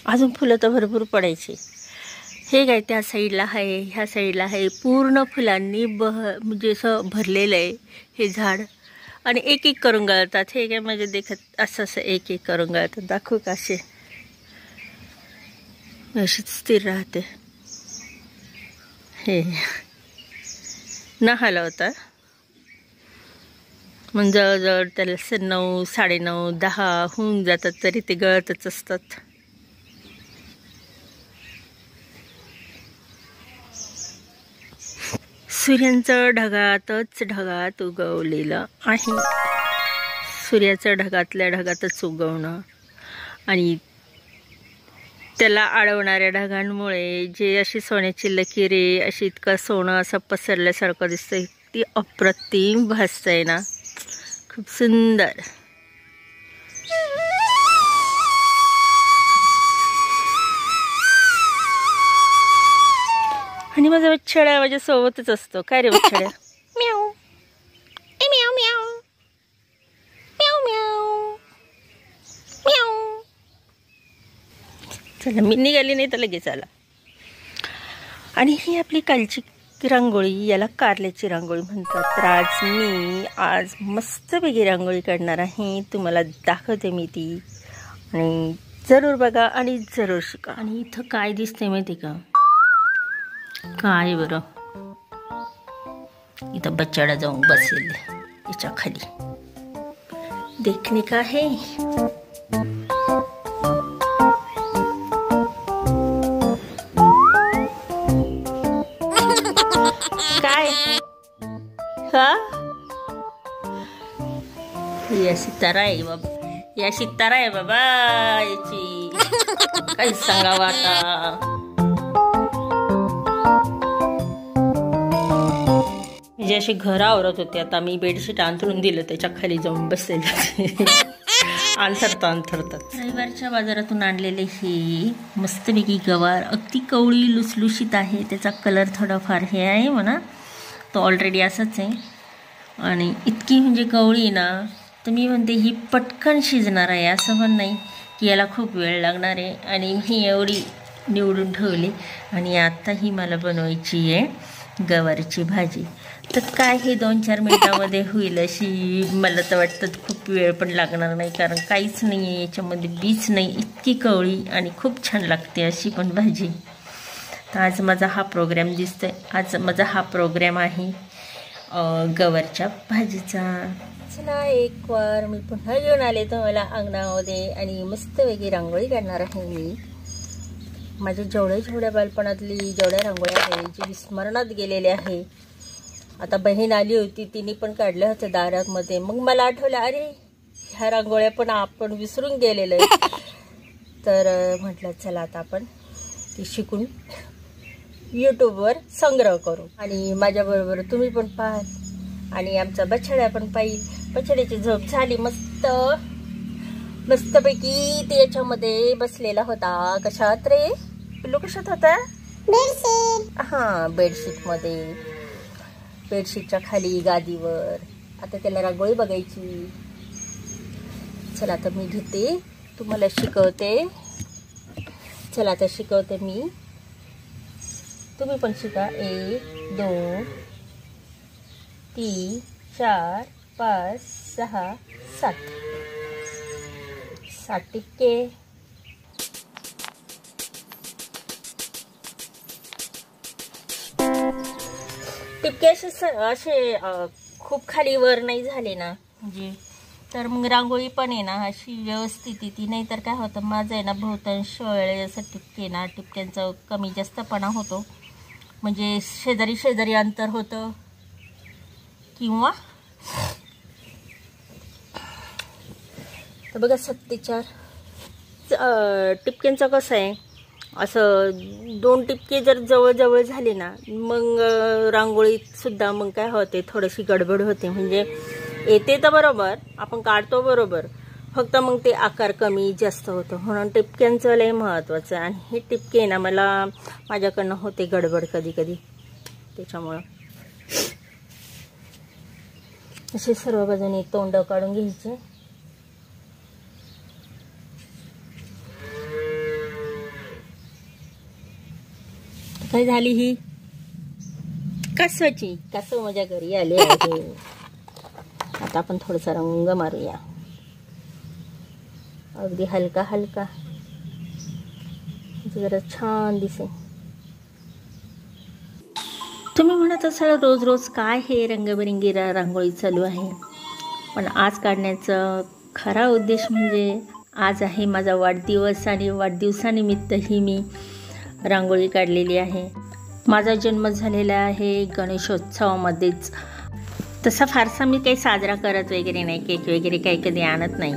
अजून फुलं तर भरपूर पडायची। हे काय त्या साईडला आहे, ह्या साईडला आहे, पूर्ण फुलांनी म्हणजे असं भरलेलं आहे हे झाड। आणि एक एक करून गळतात। हे काय म्हणजे देखत असं एक एक करून गळतात। दाखवू का? असे अशीच स्थिर राहते हे न हलवता। मग जवळजवळ त्याला 9, 9:30, 10 होऊन जातात तरी ते गळतच असतात। सूर्यांचं ढगात उगवलेलं आहे। सूर्याचं ढगातल्या ढगातच उगवणं आणि त्याला अडवणाऱ्या ढगांमुळे जे अशी सोन्याची लकीरे अशी इतकं सोनं असं पसरल्यासारखं दिसतंय, ती अप्रतिम भासतंय ना, खूप सुंदर। आणि माझा बछड्या माझ्या सोबतच असतो। काय रे बछड्या? म्याऊ म्याऊ म्याऊ म्याऊ म्याऊ म्याऊ। चला मी निघाली नाही तर लगेच आला। आणि ही आपली कालची रांगोळी, याला कारल्याची रांगोळी म्हणतात। तर आज मस्तपैकी रांगोळी काढणार आहे। तुम्हाला दाखवते मी ती, आणि जरूर बघा आणि जरूर शिका। आणि इथं काय दिसतंय माहिती का? काय बरं, इथं बच्चाडा जाऊन बसेल याच्या खाली, देखणे का है? काय हा? या सितारा आहे बाबा, या सितारा आहे बाबा याची, काय सांगावं आता। म्हणजे अशी घर आवरत होते, आता मी बेडशीट अंथरून दिलं, त्याच्या खाली जाऊन बसेल अंथरतात। रविवारच्या बाजारातून आणलेले ही मस्तपैकी गवार, अगदी कवळी लुसलुशीत आहे। त्याचा कलर थोडाफार हे आहे म्हणा, तो ऑलरेडी असाच आहे। आणि इतकी म्हणजे कवळी ना, तर मी म्हणते ही पटकन शिजणार आहे, असं पण नाही की याला खूप वेळ लागणार आहे। आणि मी एवढी निवडून ठेवली, आणि आता ही मला बनवायची आहे गवारीची भाजी। तर काय हे 2-4 मिनिटामध्ये होईल अशी मला तर वाटतं। खूप वेळ पण लागणार नाही, कारण काहीच नाही आहे याच्यामध्ये, बीच नाही, इतकी कवळी आणि खूप छान लागते अशी पण भाजी। तर आज माझा हा प्रोग्राम दिसतोय, आज माझा हा प्रोग्राम आहे गवारच्या भाजीचा। चला एक वार मी पुन्हा घेऊन आले तुम्हाला अंगणामध्ये, आणि मस्तपैकी रांगोळी काढणार आहे मी। माझ्या जेवढ्या बालपणातली जेवढ्या रांगोळ्या आहे, जे विस्मरणात गेलेले आहे। आता बहीण आली होती, तिने पण काढल्या होत्या दारामध्ये, मग मला आठवलं, अरे ह्या रांगोळ्या पण आपण विसरून गेलेलो आहे। तर म्हटलं चला आता आपण ती शिकून यूट्यूबवर संग्रह करू, आणि माझ्याबरोबर तुम्ही पण पाहाल, आणि आमचा बछड्या पण पाहिल। बछड्याची झोप झाली मस्तपैकी, ते याच्यामध्ये बसलेला होता। कशात रे पिल्लू, कशात होता? बेडशीट। हा, बेडशीट मध्ये, बेडशीटच्या खाली गादीवर। आता त्याला रांगोळी बघायची। चला आता मी घेते, तुम्हाला शिकवते। चला आता शिकवते मी, तुम्ही पण शिका। 1 2 3 4 5 6 7 टिपके। टिपके असे खूप खाली वर नाही झाले ना, म्हणजे तर मग रांगोळी पण आहे ना अशी व्यवस्थित येते। नाही तर काय होतं, माझं आहे ना बहुतांश वेळे असं टिपक्यांचा कमी जास्तपणा होतो, म्हणजे शेजारी अंतर होतं, किंवा तर बघा 74 टिपक्यांचं कसं आहे, असं 2 टिपके जर जवळ झाले ना, मग रांगोळीत सुद्धा मग काय होते, थोडीशी गडबड होते। म्हणजे येते तर बरोबर, आपण काढतो बरोबर, फक्त मग ते आकार कमी जास्त होतो। म्हणून टिपक्यांचं लय महत्त्वाचं आहे। आणि हे टिपके ना मला माझ्याकडनं होते गडबड कधी कधी, त्याच्यामुळं असे सर्व बाजूने तोंड काढून घ्यायचे। काय झाली ही कासवाची? कासव माझ्या घरी आले आहे. आता आपण थोडासा रंग मारूया, अगदी हलका हलका, जरा छान दिसेल. तुम्ही म्हणत असाल रोज रोज काय हे रंगबिरंगी रांगोळी चालू आहे, पण आज काढण्याचा खरा उद्देश म्हणजे आज आहे माझा वाढदिवस आणि वाढदिवसानिमित्त ही मी रांगोळी काढलेली आहे. माझा जन्म झालेला आहे गणेशोत्सवामध्येच. तसा फारसा मी काही साजरा करत वगैरे नाही, केक वगैरे काही कधी आणत नाही.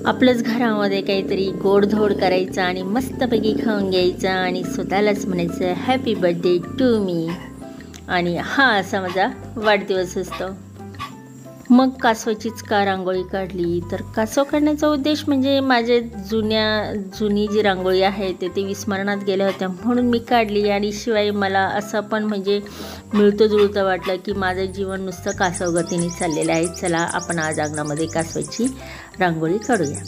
आपलंच घरामध्ये काहीतरी गोडधोड करायचं आणि मस्तपैकी खाऊन घ्यायचं आणि स्वतःलाच म्हणायचं हॅपी बर्थडे टू मी. आणि हा असा माझा वाढदिवस असतो. मग कासवाचीच का रांगोळी काढली, तर कासव काढण्याचा उद्देश म्हणजे माझे जुनी जी रांगोळी आहे ते विस्मरणात गेल्या होत्या म्हणून मी काढली. आणि शिवाय मला असं पण म्हणजे मिळतं जुळतं वाटलं की माझं जीवन नुसतं कासवगतीने चाललेलं आहे, चला आपण आज अंगणामध्ये कासवाची रांगोळी काढूया.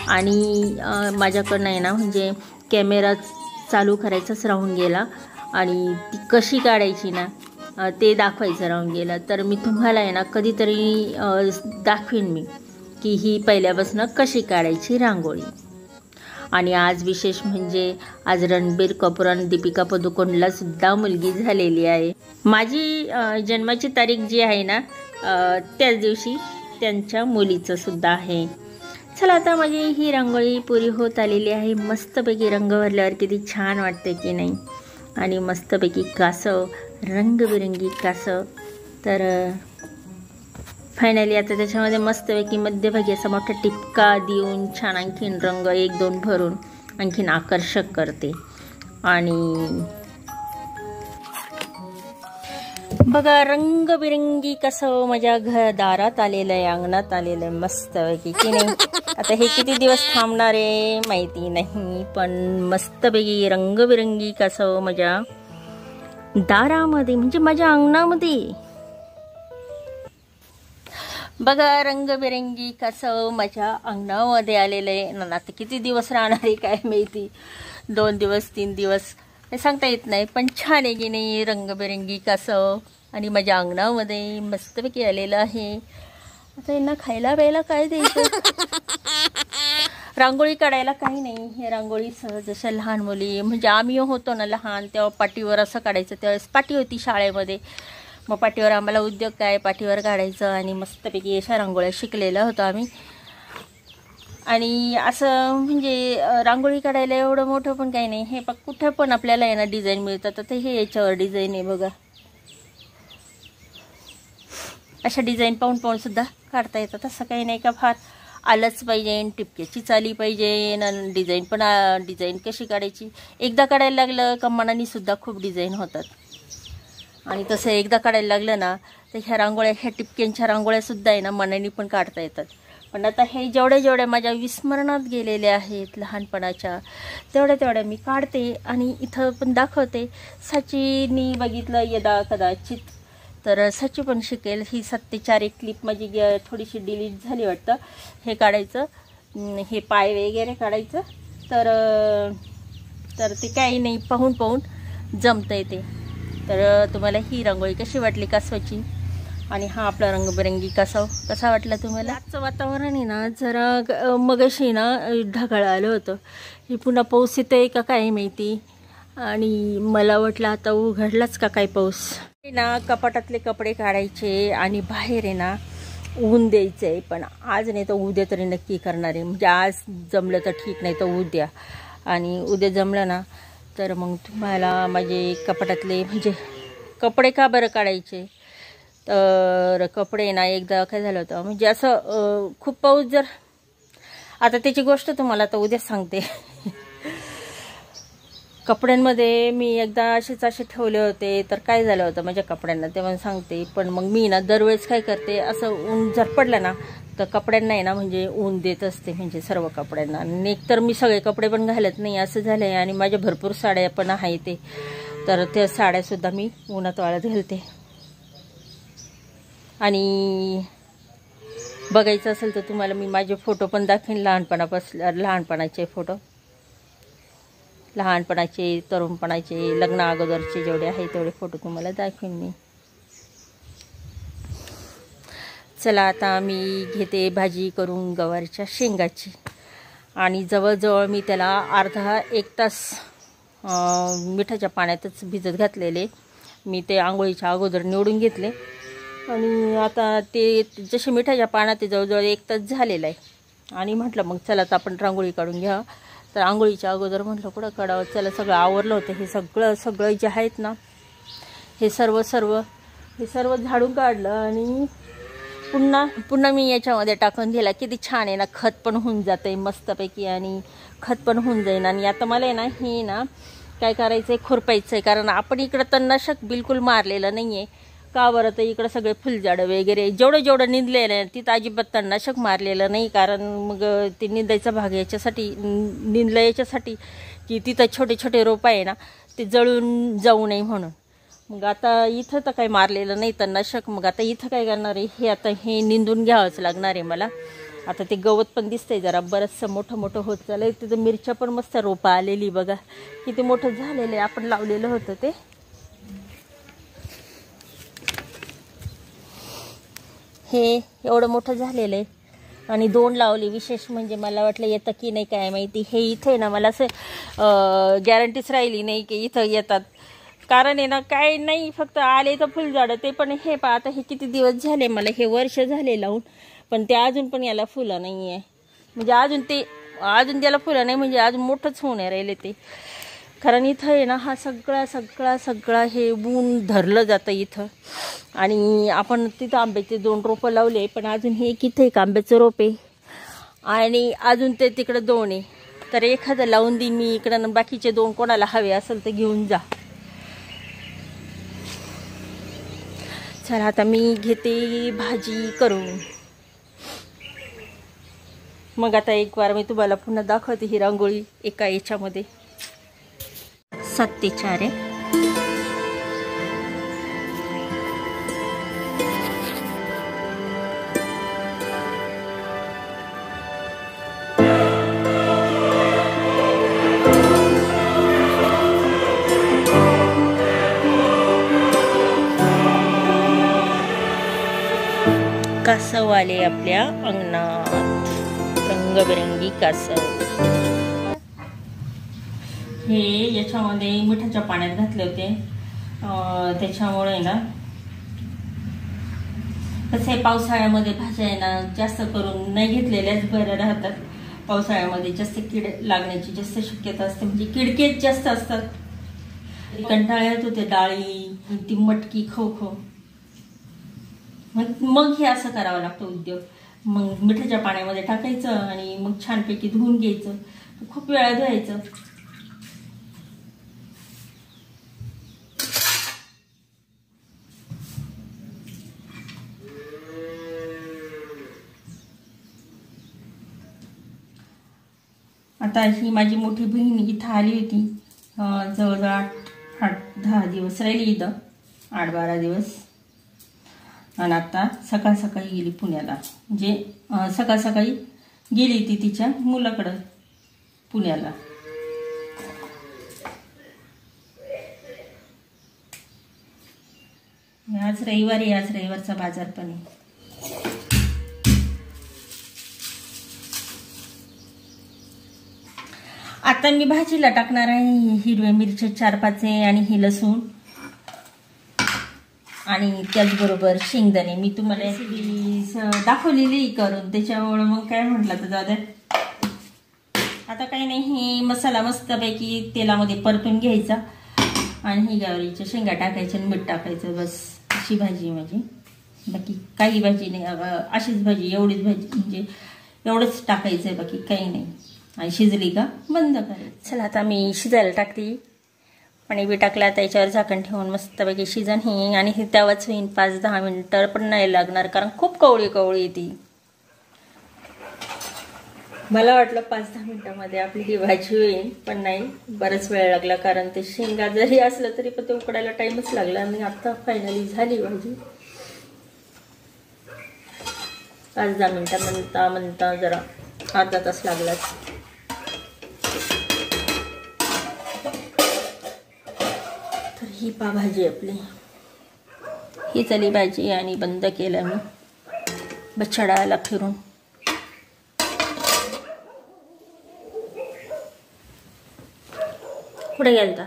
आणि माझ्याकडनं आहे ना म्हणजे कॅमेरा चालू करायचाच राहून गेला आणि ती कशी काढायची ना ते दाखवायचं राहून गेलं. तर मी तुम्हाला आहे ना कधीतरी दाखवीन मी की ही पहिल्यापासून कशी काढायची रांगोळी. आणि आज विशेष म्हणजे आज रणबीर कपूर आणि दीपिका पदुकोणला सुद्धा मुलगी झालेली आहे. माझी जन्माची तारीख जी आहे ना त्याच दिवशी त्यांच्या मुलीचं सुद्धा आहे. चला आता माझी ही रांगोळी पुरी होत आलेली आहे. मस्तपैकी रंग भरल्यावर किती छान वाटते की नाही. आणि मस्तपैकी कासव, रंगबिरंगी कासव. तर फायनली आता त्याच्यामध्ये मस्तपैकी मध्यभागी असा मोठा टिपका देऊन छान आणखीन रंग 1-2 भरून आणखीन आकर्षक करते. आणि बघा रंगबिरंगी कासव माझ्या दारात आलेलं आहे, अंगणात आलेलं आहे मस्तपैकी की नाही. आता हे किती दिवस थांबणार आहे माहिती नाही, पण मस्तपैकी रंगबिरंगी कासव माझ्या दारामध्ये म्हणजे माझ्या अंगणामध्ये. बघा रंगबिरंगी कासव माझ्या अंगणामध्ये आलेलं आहे. आता किती दिवस राहणार आहे काय माहिती, 2 दिवस 3 दिवस हे सांगता येत नाही, पण छान आहे की नाही रंगबिरंगी कासव. आणि माझ्या अंगणामध्ये मस्तपैकी आलेलं आहे. आता यांना खायला प्यायला काय द्यायचं. रांगोळी काढायला काही नाही, हे रांगोळी सहज जशा लहान मुली म्हणजे आम्ही होतो ना लहान तेव्हा पाटीवर असं काढायचं. त्यावेळेस पाटी होती शाळेमध्ये, मग पाटीवर आम्हाला उद्योग काय पाटीवर काढायचं आणि मस्तपैकी अशा रांगोळ्या शिकलेल्या होतो आम्ही. आणि असं म्हणजे रांगोळी काढायला एवढं मोठं पण काही नाही. हे बघ कुठं पण आपल्याला आहे ना डिझाईन मिळतात. तर हे याच्यावर डिझाईन आहे बघा, अशा डिझाईन पाहून सुद्धा काढता येतात. असं काही नाही का फार आलंच पाहिजे, टिपक्याचीच आली पाहिजे ना. डिझाईन कशी काढायची एकदा काढायला लागलं का मनाने सुद्धा खूप डिझाईन होतात. आणि तसं एकदा काढायला लागलं ना तर ह्या रांगोळ्या, ह्या टिपक्यांच्या रांगोळ्यासुद्धा आहे ना मनाने पण काढता येतात. पण आता हे जेवढ्या माझ्या विस्मरणात गेलेल्या आहेत लहानपणाच्या तेवढ्या मी काढते आणि इथं पण दाखवते. साचीनी बघितलं यदा कदाचित, तर साची पण शिकेल. ही 7 ते 4 एक क्लिप माझी थोडीशी डिलीट झाली वाटतं. हे काढायचं, हे पाय वगैरे काढायचं. तर ते काही नाही पाहून जमतं येते. तर तुम्हाला ही रांगोळी कशी वाटली कासवाची आणि हा आपला रंगबिरंगी कासव कसा वाटला तुम्हाला. आजचं वातावरण आहे ना जरा मगाशी ना ढगाळ आलं होतं. हे पुन्हा पाऊस येतंय का काय माहिती. आणि मला वाटलं आता उघडलाच का काय पाऊस. ना कपाटातले कपडे काढायचे आणि बाहेर आहे ना ऊन द्यायचं आहे. पण आज नाही तर उद्या तरी नक्की करणार आहे. म्हणजे आज जमलं तर ठीक, नाही तर उद्या. आणि उद्या जमलं ना तर मग तुम्हाला माझे कपाटातले म्हणजे कपडे का बरं काढायचे, तर कपडे ना एकदा काय झालं होतं म्हणजे असं खूप पाऊस जर, आता त्याची गोष्ट तुम्हाला आता उद्याच सांगते. कपड्यांमध्ये मी एकदा असे ठेवले होते, तर काय झालं होतं माझ्या कपड्यांना ते पण सांगते. पण मग मी ना दरवेळेस काय करते, असं ऊन जर पडलं ना तर कपड्यांना आहे ना म्हणजे ऊन देत असते, म्हणजे सर्व कपड्यांना. आणि एकतर मी सगळे कपडे पण घालत नाही असं झालं आहे. आणि माझ्या भरपूर साड्या पण आहे ते, तर त्या साड्यासुद्धा मी उन्हात वाळत घालते. आणि बघायचं असेल तर तुम्हाला मी माझे फोटो पण दाखवेन, लहानपणाचे फोटो. लहानपणाचे, तरुणपणाचे, लग्न अगोदरचे जेवढे आहे तेवढे फोटो तुम्हाला दाखवेन मी. चला आता मी घेते भाजी करून गवारच्या शेंगाची. आणि जवळजवळ मी त्याला अर्धा एक तास मिठाच्या पाण्यातच भिजत घातलेले. मी ते आंघोळीच्या अगोदर निवडून घेतले आणि आता ते जसे मिठाच्या पाण्यात ते जवळजवळ 1 तास झालेला आहे. आणि म्हटलं मग चला तर आपण रांगोळी काढून घ्या. तर आंघोळीच्या अगोदर म्हटलं कुठं काढावं, चला सगळं आवरलं होतं. हे सगळं जे आहेत ना हे सर्व झाडून काढलं आणि पुन्हा मी याच्यामध्ये टाकून दिला. किती छान आहे ना, खत पण होऊन जातं आहे मस्तपैकी आणि खत पण होऊन जाईल. आणि आता मला आहे ना हे ना काय करायचं आहे, खुरपायचं आहे. कारण आपण इकडं तणनाशक बिलकुल मारलेलं नाही आहे. का बरं, तर इकडं सगळे फुलझाडं वगैरे जेवढं निंदलेलं आहे तिथं अजिबात तणनाशक मारलेलं नाही. कारण मग ते निंदायचा भाग निंदलं याच्यासाठी की तिथं छोटे छोटे रोपं आहे ना ते जळून जाऊ नये म्हणून. मग आता इथं तर काही मारलेलं नाही तणनाशक. मग आता इथं काय करणार आहे, हे निंदून घ्यावंच लागणार आहे मला. आता ते गवत पण दिसतंय जरा बरंचसं मोठं होत चाललंय. तिथं मिरच्या पण मस्त रोपं आलेली बघा, किती मोठं झालेलं आहे. आपण लावलेलं होतं ते. हे एवढं मोठं झालेलं आहे आणि 2 लावले. विशेष म्हणजे मला वाटलं येतं की नाही काय माहिती. हे इथे ना मला असं गॅरंटीच राहिली नाही की इथं येतात. कारण आहे ना काय नाही, फक्त आले तर फुलझाडं ते पण. हे पहा आता हे किती दिवस झाले, मला हे वर्ष झाले लावून, पण ते अजून पण याला फुलं नाही आहे. म्हणजे अजून त्याला फुलं नाही, म्हणजे अजून मोठंच होऊन राहिले ते. कारण इथं आहे ना हा सगळा हे ऊन धरलं जातं इथं. आणि आपण तिथं आंब्याचे 2 रोपं लावले, पण अजून हे किती एक आंब्याचं रोप आहे आणि अजून ते तिकडं 2 आहे. तर एखादं लावून देईन मी इकडं, बाकीचे 2 कोणाला हवे असेल तर घेऊन जा. चला आता मी घेते भाजी करून. मग आता एक वार मी तुम्हाला पुन्हा दाखवते ही रांगोळी एका याच्यामध्ये. 7 ते 4 आहे. कासव आले आपल्या अंगणात, रंगबिरंगी कासव. हे याच्यामध्ये मिठाच्या पाण्यात घातले होते, त्याच्यामुळे ना कसं पावसाळ्यामध्ये भाज्या आहे ना जास्त करून नाही घेतलेल्याच बऱ्या राहतात. पावसाळ्यामध्ये जास्त कीड लागण्याची जास्त शक्यता असते, म्हणजे किडकेच जास्त असतात. कंटाळ्यात होते डाळी ती मटकी खो मग हे असं करावं लागतं उद्योग. मग मिठाच्या पाण्यामध्ये टाकायचं आणि मग छानपैकी धुवून घ्यायचं. खूप वेळा धुवायचं. आता ही माझी मोठी बहीण इथं आली होती. जवळजवळ 8-10 दिवस राहिली इथं, 8-12 दिवस. आणि आता सकाळी गेली पुण्याला. म्हणजे सकाळी गेली ती तिच्या मुलाकडं पुण्याला. आज रविवारचा बाजार पण आहे. आता मी भाजीला टाकणार आहे हिरव्या मिरच्या 4-5 आणि ही लसूण आणि त्याचबरोबर शेंगदाणे. मी तुम्हाला दाखवलेली करून, त्याच्यामुळे मग काय म्हटलं तर जाऊ दे. आता काही नाही, ही मसाला मस्तपैकी तेलामध्ये परतून घ्यायचा आणि ही गवारीच्या शेंगा टाकायच्या आणि मीठ टाकायचं. बस अशी भाजी माझी. बाकी काही भाजी नाही, अशीच भाजी, एवढीच भाजी, म्हणजे एवढंच टाकायचं आहे, बाकी काही नाही. आणि शिजली का बंद करायचं. चला आता मी शिजायला टाकते. पाणी बी टाकला, त्याच्यावर झाकण ठेवून मस्तपैकी शिजन ही. आणि हे तेव्हाच होईन, 5-10 मिनिटं पण नाही लागणार, कारण खूप कवळी येते. मला वाटलं 5-10 मिनिटांमध्ये आपली ही भाजी होईल, पण नाही, बराच वेळ लागला. कारण ते शेंगा जरी असलं तरी पण ते उकडायला टाइमच लागला. आणि आता फायनली झाली भाजी. 5-10 मिनिटं म्हणता जरा अर्धा तास लागलाच. ही पावभाजी आपली, ही चली भाजी आणि बंद केलं मी बछडाला फिरून. कुठे गेलता?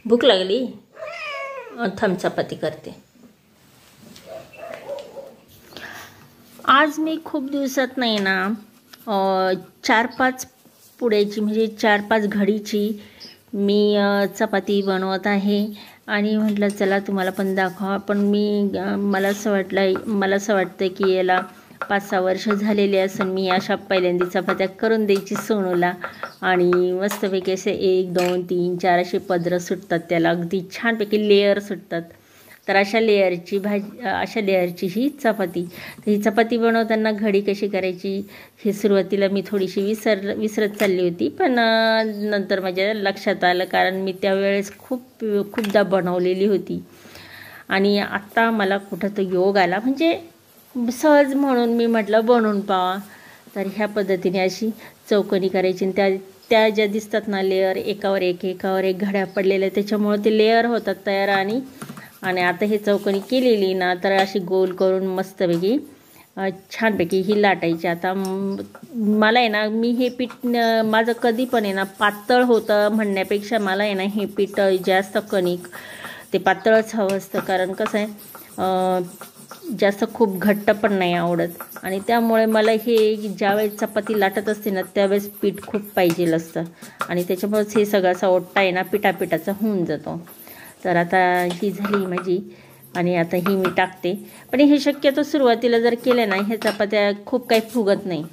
भूक लागली? थांब चपाती करते. आज मी खूप दिवसात नाही ना 4-5 पुड्याची म्हणजे 4-5 घडीची मी चपाती बनवत आहे. आणि म्हटलं चला तुम्हाला पण दाखवा. पण मला असं वाटतं की याला 5-6 वर्ष झालेले असून मी अशा पहिल्यांदा चपात्या करून द्यायची सोनूला. आणि मस्तपैकी असे 1, 2, 3, 4 असे पदरं सुटतात त्याला, अगदी छानपैकी लेअर सुटतात. तर अशा लेअरची ही चपाती. तर ही चपाती बनवताना घडी कशी करायची हे सुरुवातीला मी थोडीशी विसरत चालली होती. पण नंतर माझ्या लक्षात आलं, कारण मी त्यावेळेस खूपदा बनवलेली होती. आणि आत्ता मला कुठं तो योग आला, म्हणजे सहज म्हणून मी म्हटलं बनवून पावा. तर ह्या पद्धतीने अशी चौकोनी करायची. आणि त्या ज्या दिसतात ना लेअर, एकावर एक घड्या पडलेल्या, त्याच्यामुळे ते लेअर होतात तयार. आणि आता हे चौकोनी केलेली ना, तर अशी गोल करून मस्तपैकी छानपैकी ही लाटायची. आता मला आहे ना, मी हे पीठ माझं कधी पण आहे ना पातळ होतं म्हणण्यापेक्षा मला आहे ना हे पीठ जास्त कणिक ते पातळच हवं असतं. कारण कसं आहे जास्त खूप घट्ट पण नाही आवडत. आणि त्यामुळे मला हे ज्यावेळेस चपाती लाटत असते ना त्यावेळेस पीठ खूप पाहिजे असतं. आणि त्याच्यामुळेच हे सगळं असा ओट्टा आहे ना पिठाचा होऊन जातो. तर आता ही झाली माझी आणि आता ही मी टाकते. पण हे शक्यतो सुरुवातीला जर केलं ना ह्या चपात्या खूप काही फुगत नाही.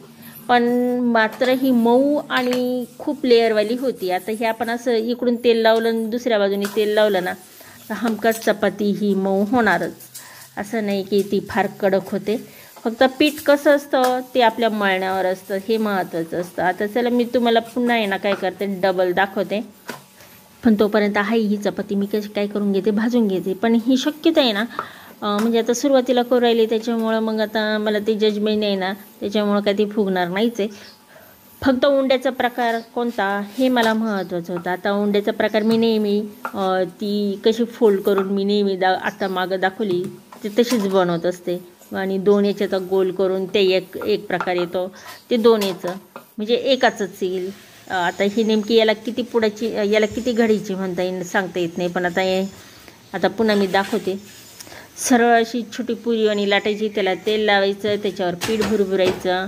पण मात्र ही मऊ आणि खूप लेअरवाली होती. आता हे आपण असं इकडून तेल लावलं आणि दुसऱ्या बाजूने तेल लावलं ना तर हमखास चपाती ही मऊ होणारच. असं नाही की ती फार कडक होते. फक्त पीठ कसं असतं ते आपल्या मळण्यावर असतं, हे महत्त्वाचं असतं. आता चला मी तुम्हाला पुन्हा आहे ना काय करते डबल दाखवते. पण तोपर्यंत ही चपाती मी काय करून घेते, भाजून घेते. पण ही शक्यता आहे ना म्हणजे आता सुरुवातीला करू राहिली त्याच्यामुळं मग आता मला ते जजमेंट नाही ना, त्याच्यामुळं काय ती फुगणार नाहीच आहे. फक्त उंड्याचा प्रकार कोणता हे मला महत्त्वाचं होतं. आता उंड्याचा प्रकार मी नेहमी ती कशी फोल्ड करून मी नेहमी आता मागं दाखवली ते तशीच बनवत असते. आणि 2 याच्याचा गोल करून ते एक प्रकार येतो, ते 2 याचं म्हणजे एकाचंच येईल. आता ही नेमकी याला किती घडीची म्हणता येईल सांगता येत नाही. पण आता पुन्हा मी दाखवते. सरळ अशी छोटी पुरी आणि लाटायची, त्याला तेल लावायचं, त्याच्यावर पीठ भुरभुरायचं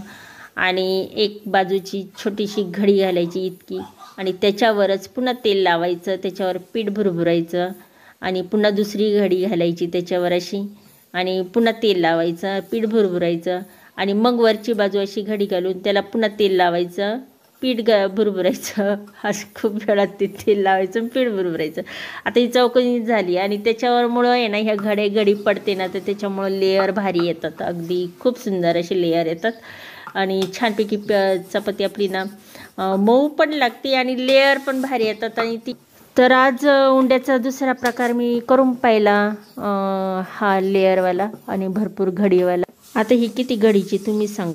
आणि एक बाजूची छोटीशी घडी घालायची इतकी. आणि त्याच्यावरच पुन्हा तेल लावायचं, त्याच्यावर पीठ भुरभुरायचं आणि पुन्हा दुसरी घडी घालायची त्याच्यावर अशी आणि पुन्हा तेल लावायचं, पीठ भुरभुरायचं आणि मग वरची बाजू अशी घडी घालून त्याला पुन्हा तेल लावायचं, पीठ भुरभुरायचं. असं खूप वेळात ते तेल लावायचं, पीठ भुरभुरायचं. आता ही चौकोनी झाली आणि त्याच्यावरमुळं आहे ना ह्या घडी पडते ना तर त्याच्यामुळं लेअर भारी येतात, अगदी खूप सुंदर असे लेअर येतात. आणि छानपैकी चपाती आपली ना मऊ पण लागते आणि लेअर पण भारी येतात. आणि तर आज उंड्याचा दुसरा प्रकार मी करून पाहिला, हा लेअरवाला आणि भरपूर घडीवाला. आता ही किती घडीची तुम्ही सांगा.